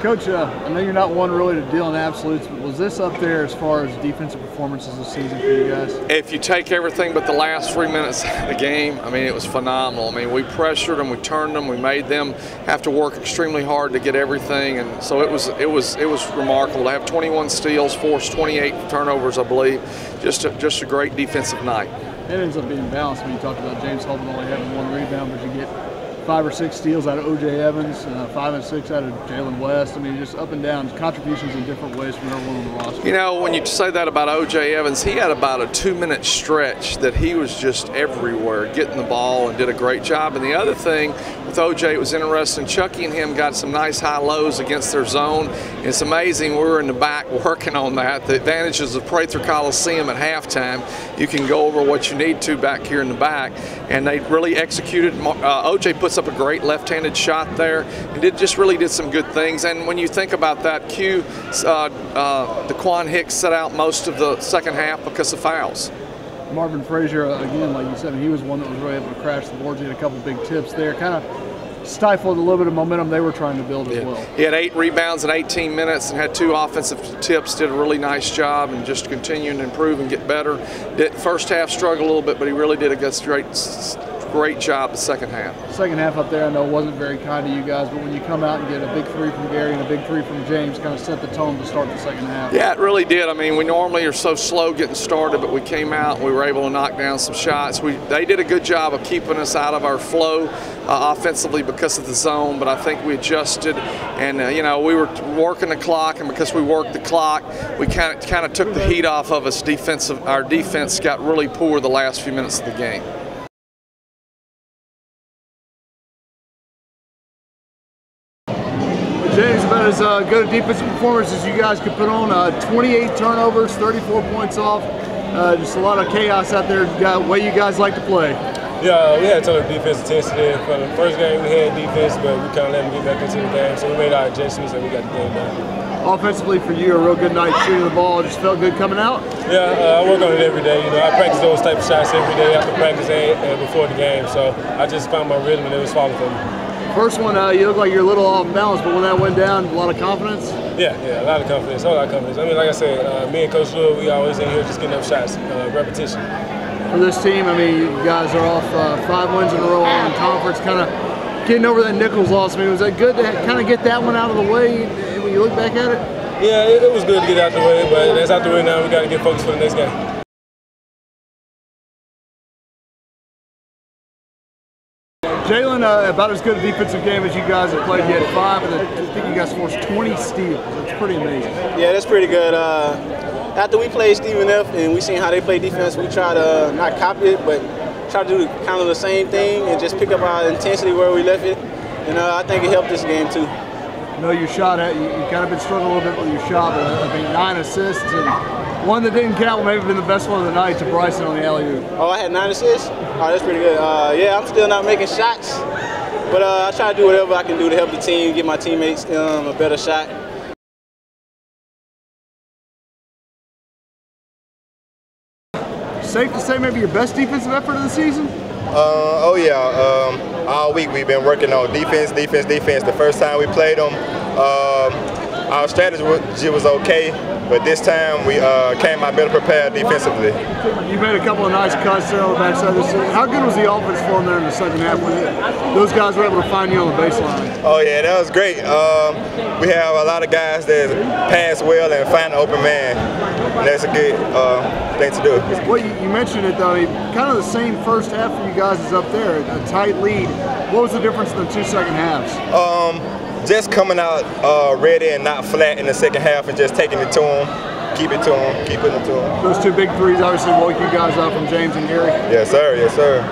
Coach, I know you're not one really to deal in absolutes, but was this up there as far as defensive performances this season for you guys? If you take everything but the last 3 minutes of the game, I mean, it was phenomenal. I mean, we pressured them, we turned them, we made them have to work extremely hard to get everything, and so it was remarkable to have 21 steals, forced 28 turnovers, I believe. Just a great defensive night. It ends up being balanced when you talked about James Holden only having 1 rebound, but you get 5 or 6 steals out of O.J. Evans, 5 and 6 out of Jalen West. I mean, just up and down, contributions in different ways from everyone on the roster. You know, when you say that about O.J. Evans, he had about a 2-minute stretch that he was just everywhere, getting the ball and did a great job. And the other thing with O.J., it was interesting, Chucky and him got some nice high-lows against their zone. It's amazing, we were in the back working on that. The advantages of Prather Coliseum at halftime, you can go over what you need to back here in the back. And they really executed. O.J. puts up a great left-handed shot there, and just really did some good things. And when you think about that, Daquan Hicks set out most of the second half because of fouls. Marvin Frazier, again, like you said, he was one that was really able to crash the boards. He had a couple big tips there, kind of stifled a little bit of momentum they were trying to build as well. He had 8 rebounds in 18 minutes and had 2 offensive tips, did a really nice job, and just continuing to improve and get better. First half struggled a little bit, but he really did a great job the second half. Second half up there, I know, wasn't very kind to you guys, but when you come out and get a big 3 from Gary and a big 3 from James, kind of set the tone to start the second half. Yeah, it really did. I mean, we normally are so slow getting started, but we came out and we were able to knock down some shots. They did a good job of keeping us out of our flow offensively because of the zone, but I think we adjusted, and you know, we were working the clock, and because we worked the clock, we kind of took the heat off of us. Our defense got really poor the last few minutes of the game. James, about as good a defensive performance as you guys could put on. 28 turnovers, 34 points off. Just a lot of chaos out there. Way you guys like to play. Yeah, we had a ton of defense intensity. For the first game, we had defense, but we kind of let them get back into the game. So we made our adjustments and we got the game done. Offensively, for you, a real good night shooting the ball. Just felt good coming out. Yeah, I work on it every day. You know, I practice those type of shots every day after practice and before the game. So I just found my rhythm and it was falling for me. First one, you look like you're a little off balance, but when that went down, a lot of confidence? Yeah, a lot of confidence, a lot of confidence. I mean, like I said, me and Coach Lewis, we always in here just getting up shots, repetition. For this team, I mean, you guys are off 5 wins in a row in conference, kind of getting over that Nichols loss. I mean, was that good to kind of get that one out of the way when you look back at it? Yeah, it was good to get out the way, but that's out the way now. We got to get focused for the next game. Jalen, about as good a defensive game as you guys have played. You had 5, and I think you guys forced 20 steals. That's pretty amazing. Yeah, that's pretty good. After we played Stephen F. and we seen how they play defense, we try to not copy it, but try to do kind of the same thing and just pick up our intensity where we left it. And I think it helped this game too. I know your shot, you kind of been struggling a little bit with your shot, but I mean 9 assists and one that didn't count may have been the best one of the night to Bryson on the alley-oop. Oh, I had 9 assists? Oh, that's pretty good. Yeah, I'm still not making shots, but I try to do whatever I can do to help the team, get my teammates a better shot. Safe to say maybe your best defensive effort of the season? Oh yeah, all week we've been working on defense. The first time we played them, our strategy was okay, but this time we came out better prepared defensively. You made a couple of nice cuts there on the backside. How good was the offense for them there in the second half when those guys were able to find you on the baseline? Oh yeah, that was great. We have a lot of guys that pass well and find an open man. That's a good thing to do. Well, you mentioned it though, kind of the same first half for you guys is up there, a tight lead. What was the difference in the 2 second halves? Just coming out ready and not flat in the second half and just taking it to them, keep it to them, keep it to them. Those 2 big threes obviously woke you guys up from James and Gary. Yes, sir. Yes, sir.